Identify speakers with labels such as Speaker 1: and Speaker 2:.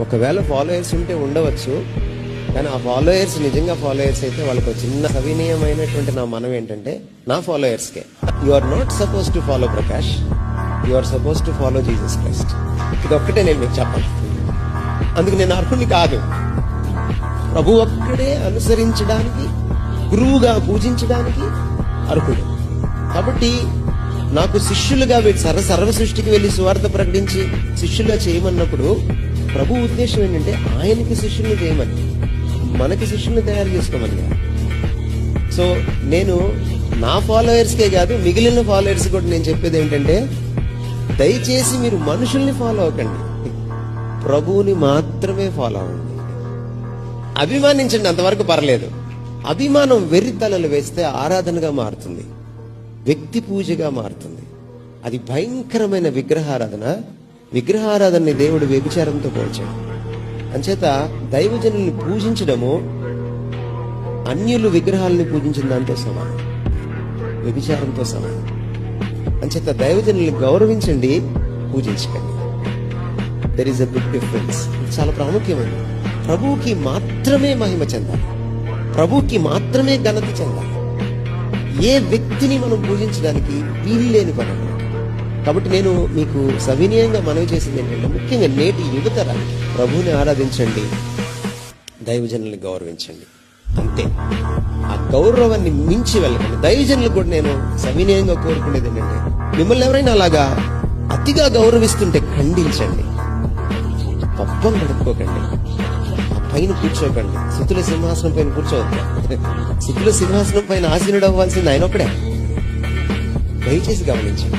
Speaker 1: ఒకవేళ ఫాలోయర్స్ ఉంటే ఉండవచ్చు, కానీ ఆ ఫాలోయర్స్ నిజంగా ఫాలోయర్స్ అయితే వాళ్ళకి ఒక చిన్న సవినీయమైనటువంటి నా మనం ఏంటంటే, నా ఫాలోయర్స్కే you are not suppose to follow Prakash, you are suppose to follow Jesus Christ. ఇది ఒక్కటే నేను మీకు చెప్పాలి. అందుకు నేను అర్హుని కాదు. ప్రభు ఒక్కడే అనుసరించడానికి, గురువుగా పూజించడానికి అర్హుడు. కాబట్టి నాకు శిష్యులుగా సర్వ సృష్టికి వెళ్లి సువార్త ప్రకటించి శిష్యులుగా చేయమన్నప్పుడు ప్రభు ఉద్దేశం ఏంటంటే ఆయనకి శిష్యుల్ని చేయమని, మనకి శిష్యుల్ని తయారు చేసుకోమని. సో నేను నా ఫాలోయర్స్కే కాదు, మిగిలిన ఫాలోయర్స్ కూడా నేను చెప్పేది ఏంటంటే, దయచేసి మీరు మనుషుల్ని ఫాలో అవ్వకండి, ప్రభువుని మాత్రమే ఫాలో అవ్వండి. అభిమానించండి, అంతవరకు పర్లేదు. అభిమానం వెర్రితలలు వేస్తే ఆరాధనగా మారుతుంది, వ్యక్తి పూజగా మారుతుంది. అది భయంకరమైన విగ్రహారాధన. విగ్రహారాధనని దేవుడు వ్యభిచారంతో పోల్చాడు. అంచేత దైవజనుల్ని పూజించడము అన్యులు విగ్రహాలని పూజించిన దాంతో సమానం, వ్యభిచారంతో సమానం. అంచేత దైవజనుల్ని గౌరవించండి, పూజించకండి. There is a big difference. ఇది చాలా ప్రాముఖ్యమైనది. ప్రభువుకి మాత్రమే మహిమ చెందాలి, ప్రభువుకి మాత్రమే ఘనత చెందాలి. ఏ వ్యక్తిని మనం పూజించడానికి వీల్లేని పని. కాబట్టి నేను మీకు సవినీయంగా మనవి చేసింది ఏంటంటే, ముఖ్యంగా నేటి యువతరానికి ప్రభువుని ఆరాధించండి, దైవజనుల్ని గౌరవించండి, అంతే. ఆ గౌరవాన్ని మించి వెళ్ళకండి. దైవజనులకు కూడా నేను సవినీయంగా కోరుకునేది ఏంటంటే, మిమ్మల్ని ఎవరైనా అలాగా అతిగా గౌరవిస్తుంటే ఖండించండి, పబ్బం గడుపుకోకండి, పైన కూర్చోకండి. స్తుతుల సింహాసనం పైన కూర్చోవద్దు. స్తుతుల సింహాసనం పైన ఆసీనుడు అవ్వాల్సింది ఆయన ఒక్కడే. దయచేసి గమనించండి.